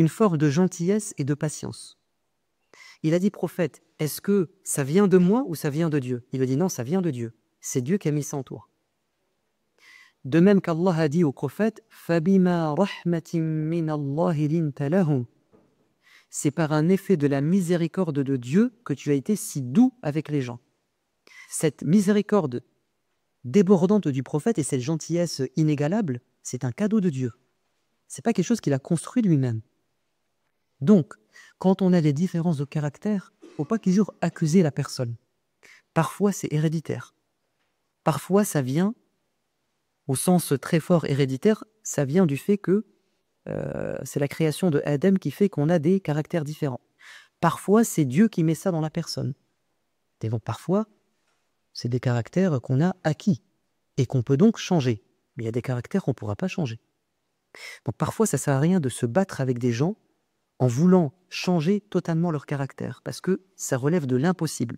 forme de gentillesse et de patience. Il a dit, prophète, est-ce que ça vient de moi ou ça vient de Dieu? Il a dit, non, ça vient de Dieu. C'est Dieu qui a mis ça en toi. De même qu'Allah a dit au prophète, فَبِمَا رَحْمَةٍ مِّنَ اللَّهِ لِنْتَ لَهُمْ. C'est par un effet de la miséricorde de Dieu que tu as été si doux avec les gens. Cette miséricorde débordante du prophète et cette gentillesse inégalable, c'est un cadeau de Dieu. C'est pas quelque chose qu'il a construit lui-même. Donc, quand on a des différences de caractère, il ne faut pas toujours accuser la personne. Parfois, c'est héréditaire. Parfois, ça vient, au sens très fort héréditaire, ça vient du fait que c'est la création de Adam qui fait qu'on a des caractères différents. Parfois, c'est Dieu qui met ça dans la personne. Et donc, parfois, c'est des caractères qu'on a acquis et qu'on peut donc changer. Mais il y a des caractères qu'on ne pourra pas changer. Donc, parfois, ça ne sert à rien de se battre avec des gens en voulant changer totalement leur caractère, parce que ça relève de l'impossible,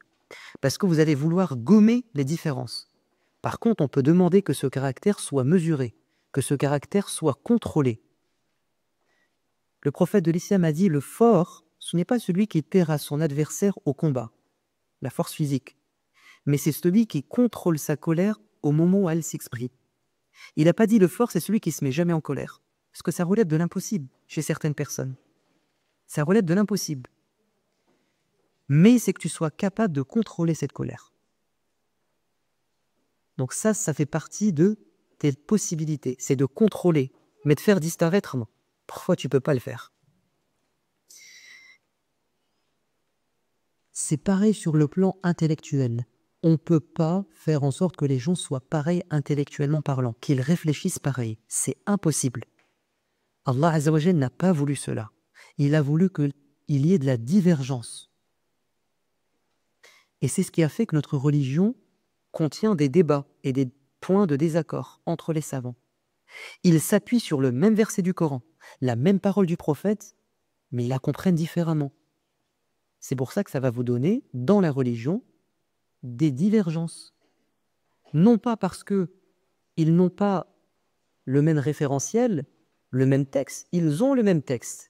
parce que vous allez vouloir gommer les différences. Par contre, on peut demander que ce caractère soit mesuré, que ce caractère soit contrôlé. Le prophète de l'islam a dit, le fort, ce n'est pas celui qui paiera son adversaire au combat, la force physique, mais c'est celui qui contrôle sa colère au moment où elle s'exprime. Il n'a pas dit le fort, c'est celui qui se met jamais en colère, parce que ça relève de l'impossible chez certaines personnes. Ça relève de l'impossible. Mais c'est que tu sois capable de contrôler cette colère. Donc ça fait partie de tes possibilités. C'est de contrôler. Mais de faire disparaître, non. Parfois, tu ne peux pas le faire. C'est pareil sur le plan intellectuel. On ne peut pas faire en sorte que les gens soient pareils intellectuellement parlant, qu'ils réfléchissent pareil. C'est impossible. Allah Azza wa Jalla n'a pas voulu cela. Il a voulu qu'il y ait de la divergence. Et c'est ce qui a fait que notre religion contient des débats et des points de désaccord entre les savants. Ils s'appuient sur le même verset du Coran, la même parole du prophète, mais ils la comprennent différemment. C'est pour ça que ça va vous donner, dans la religion, des divergences. Non pas parce qu'ils n'ont pas le même référentiel, le même texte, ils ont le même texte.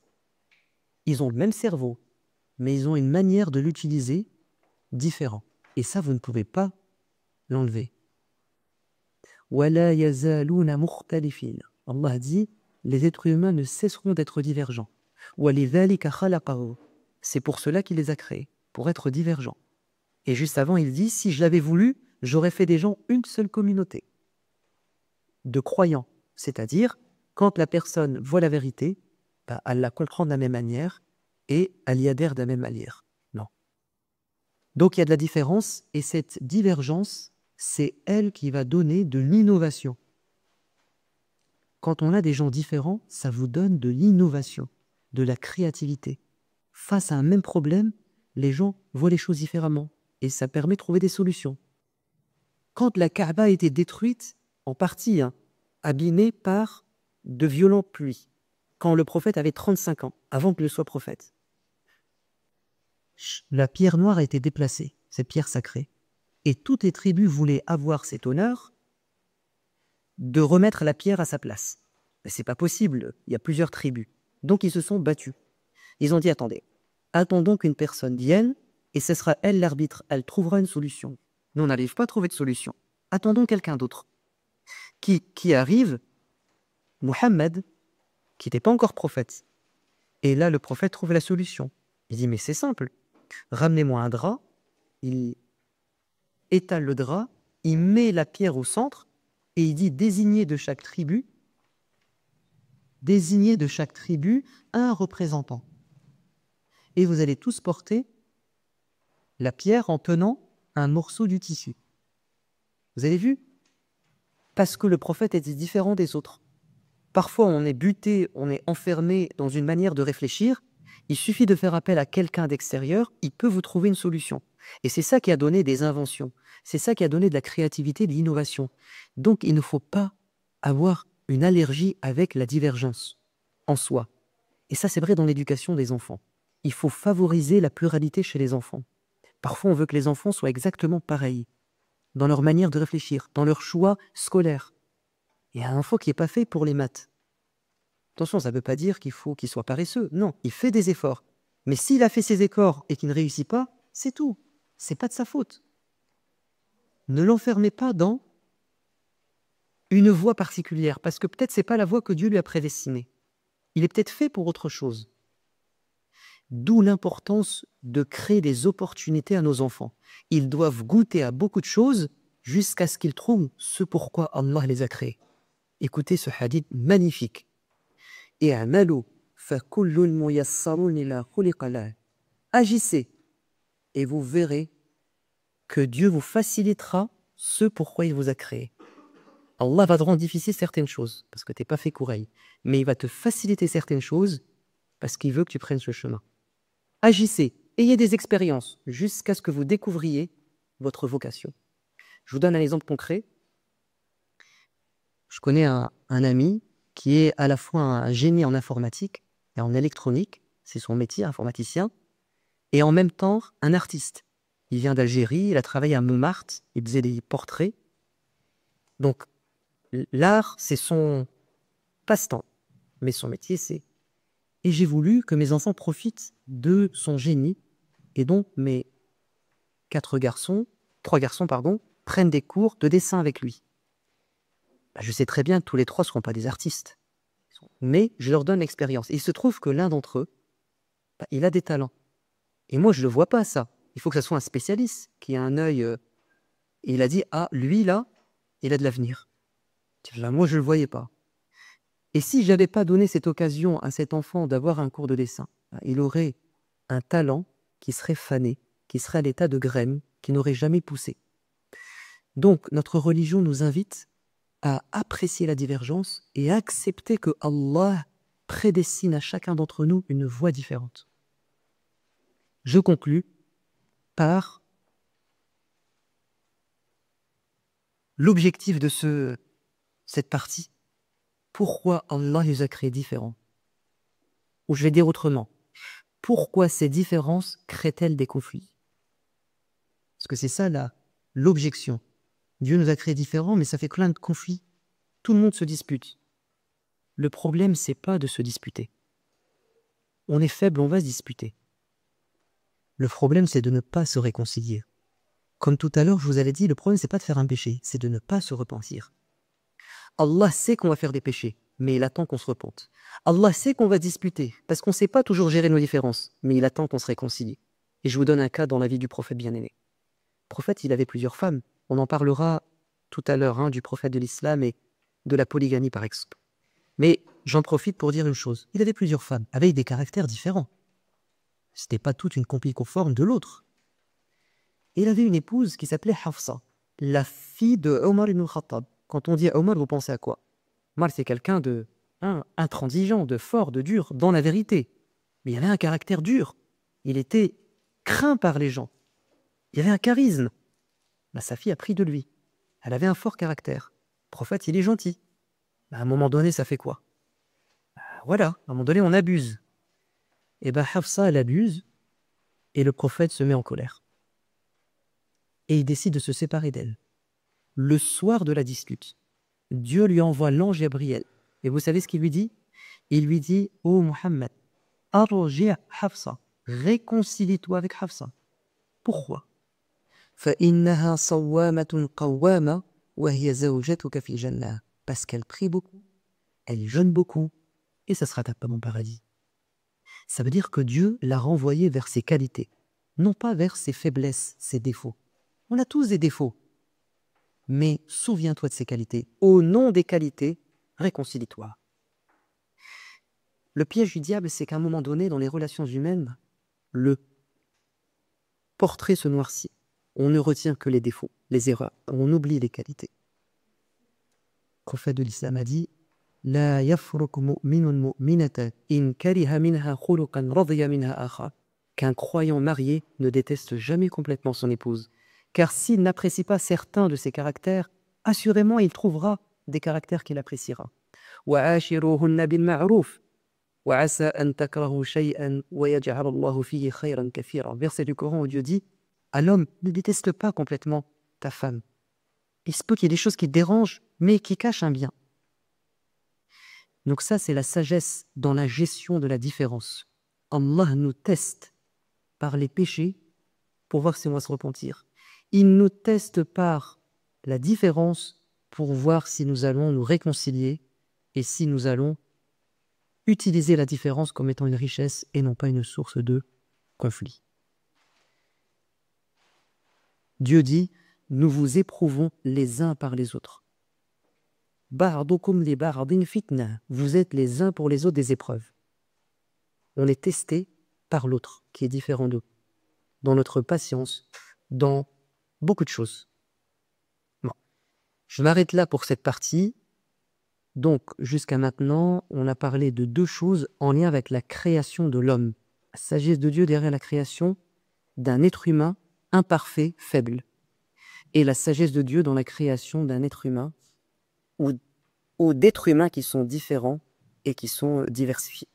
Ils ont le même cerveau, mais ils ont une manière de l'utiliser différente. Et ça, vous ne pouvez pas l'enlever. وَلَا يَزَالُونَ مُخْتَلِفِينَ. Allah dit, les êtres humains ne cesseront d'être divergents. وَلِذَلِكَ خَلَقَهُ. C'est pour cela qu'il les a créés, pour être divergents. Et juste avant, il dit, si je l'avais voulu, j'aurais fait des gens une seule communauté de croyants. C'est-à-dire, quand la personne voit la vérité, elle la comprend de la même manière et elle y adhère de la même manière. Non. Donc il y a de la différence et cette divergence, c'est elle qui va donner de l'innovation. Quand on a des gens différents, ça vous donne de l'innovation, de la créativité. Face à un même problème, les gens voient les choses différemment et ça permet de trouver des solutions. Quand la Kaaba a été détruite, en partie abîmée par de violentes pluies, quand le prophète avait 35 ans, avant qu'il ne soit prophète, la pierre noire a été déplacée, cette pierre sacrée, et toutes les tribus voulaient avoir cet honneur de remettre la pierre à sa place. Mais c'est pas possible, il y a plusieurs tribus. Donc ils se sont battus. Ils ont dit, attendez, attendons qu'une personne vienne, et ce sera elle l'arbitre, elle trouvera une solution. Nous, on n'arrive pas à trouver de solution. Attendons quelqu'un d'autre. Qui arrive, Muhammad, qui n'était pas encore prophète. Et là, le prophète trouve la solution. Il dit, mais c'est simple, ramenez-moi un drap, il étale le drap, il met la pierre au centre, et il dit, désignez de chaque tribu un représentant. Et vous allez tous porter la pierre en tenant un morceau du tissu. Vous avez vu? Parce que le prophète était différent des autres. Parfois, on est buté, on est enfermé dans une manière de réfléchir. Il suffit de faire appel à quelqu'un d'extérieur, il peut vous trouver une solution. Et c'est ça qui a donné des inventions. C'est ça qui a donné de la créativité, de l'innovation. Donc, il ne faut pas avoir une allergie avec la divergence en soi. Et ça, c'est vrai dans l'éducation des enfants. Il faut favoriser la pluralité chez les enfants. Parfois, on veut que les enfants soient exactement pareils dans leur manière de réfléchir, dans leur choix scolaire. Il y a un enfant qui n'est pas fait pour les maths. Attention, ça ne veut pas dire qu'il faut qu'il soit paresseux. Non, il fait des efforts. Mais s'il a fait ses efforts et qu'il ne réussit pas, c'est tout. C'est pas de sa faute. Ne l'enfermez pas dans une voie particulière, parce que peut-être c'est pas la voie que Dieu lui a prédestinée. Il est peut-être fait pour autre chose. D'où l'importance de créer des opportunités à nos enfants. Ils doivent goûter à beaucoup de choses jusqu'à ce qu'ils trouvent ce pourquoi Allah les a créés. Écoutez ce hadith magnifique. i'malu fakullun muyassarun lima khuliqa lah. Agissez et vous verrez que Dieu vous facilitera ce pourquoi il vous a créé. Allah va te rendre difficile certaines choses parce que tu n'es pas fait pour elle, mais il va te faciliter certaines choses parce qu'il veut que tu prennes ce chemin. Agissez, ayez des expériences jusqu'à ce que vous découvriez votre vocation. Je vous donne un exemple concret. Je connais un ami qui est à la fois un génie en informatique et en électronique, c'est son métier, informaticien, et en même temps un artiste. Il vient d'Algérie, il a travaillé à Montmartre, il faisait des portraits. Donc l'art, c'est son passe-temps, mais son métier, c'est... Et j'ai voulu que mes enfants profitent de son génie, et donc mes trois garçons, prennent des cours de dessin avec lui. Je sais très bien que tous les trois ne seront pas des artistes, mais je leur donne l'expérience. Et il se trouve que l'un d'entre eux, il a des talents. Et moi, je ne le vois pas, ça. Il faut que ce soit un spécialiste qui a un œil. Et il a dit, ah, lui, là, il a de l'avenir. Moi, je ne le voyais pas. Et si je n'avais pas donné cette occasion à cet enfant d'avoir un cours de dessin, il aurait un talent qui serait fané, qui serait à l'état de graine, qui n'aurait jamais poussé. Donc, notre religion nous invite à apprécier la divergence et à accepter que Allah prédestine à chacun d'entre nous une voie différente. Je conclus par l'objectif de cette partie. Pourquoi Allah les a créés différents? Ou je vais dire autrement, pourquoi ces différences créent-elles des conflits? Parce que c'est ça l'objection. Dieu nous a créés différents, mais ça fait plein de conflits. Tout le monde se dispute. Le problème, c'est pas de se disputer. On est faible, on va se disputer. Le problème, c'est de ne pas se réconcilier. Comme tout à l'heure, je vous avais dit, le problème, c'est pas de faire un péché, c'est de ne pas se repentir. Allah sait qu'on va faire des péchés, mais il attend qu'on se repente. Allah sait qu'on va se disputer, parce qu'on ne sait pas toujours gérer nos différences, mais il attend qu'on se réconcilie. Et je vous donne un cas dans la vie du prophète bien-aimé. Le prophète, il avait plusieurs femmes. On en parlera tout à l'heure du prophète de l'islam et de la polygamie, par exemple. Mais j'en profite pour dire une chose. Il avait plusieurs femmes, avec des caractères différents. Ce n'était pas toute une copie conforme de l'autre. Et il avait une épouse qui s'appelait Hafsa, la fille de Omar ibn Khattab. Quand on dit Omar, vous pensez à quoi? Omar, c'est quelqu'un de intransigeant, de fort, de dur, dans la vérité. Mais il avait un caractère dur. Il était craint par les gens. Il avait un charisme. Sa fille a pris de lui. Elle avait un fort caractère. Le prophète, il est gentil. À un moment donné, ça fait quoi? Voilà, à un moment donné, on abuse. Et Hafsa, elle abuse, et le prophète se met en colère. Et il décide de se séparer d'elle. Le soir de la dispute, Dieu lui envoie l'ange Gabriel. Et vous savez ce qu'il lui dit? Il lui dit, « Oh Muhammad, arji' Hafsa, réconcilie-toi avec Hafsa. » Pourquoi? فَإِنَّهَا صَوَّامَةٌ قَوَّامَةٌ وَهِيَ زَوْجَتُكَ فِي الْجَنَّةِ. Parce qu'elle prie beaucoup, elle jeûne beaucoup, et ça sera ta femme en paradis. Ça veut dire que Dieu l'a renvoyée vers ses qualités, non pas vers ses faiblesses, ses défauts. On a tous des défauts, mais souviens-toi de ses qualités. Au nom des qualités, réconcilie-toi. Le piège du diable, c'est qu'à un moment donné, dans les relations humaines, le portrait se noircit. On ne retient que les défauts, les erreurs. On oublie les qualités. Le prophète de l'islam a dit « La yafruk mu'minun mu'minatan in kariha minha khuluqan radiya minha akhar » qu'un croyant marié ne déteste jamais complètement son épouse. Car s'il n'apprécie pas certains de ses caractères, assurément il trouvera des caractères qu'il appréciera. « Wa'ashiruhunna bil ma'ruf » Verset du Coran où Dieu dit à l'homme, ne déteste pas complètement ta femme. Il se peut qu'il y ait des choses qui te dérangent, mais qui cachent un bien. Donc ça, c'est la sagesse dans la gestion de la différence. Allah nous teste par les péchés pour voir si on va se repentir. Il nous teste par la différence pour voir si nous allons nous réconcilier et si nous allons utiliser la différence comme étant une richesse et non pas une source de conflit. Dieu dit, nous vous éprouvons les uns par les autres. Ba'dukum li ba'din fitna. Vous êtes les uns pour les autres des épreuves. On est testé par l'autre, qui est différent d'eux, dans notre patience, dans beaucoup de choses. Bon. Je m'arrête là pour cette partie. Donc, jusqu'à maintenant, on a parlé de deux choses en lien avec la création de l'homme. La sagesse de Dieu derrière la création d'un être humain imparfait, faible. Et la sagesse de Dieu dans la création d'un être humain ou d'êtres humains qui sont différents et qui sont diversifiés.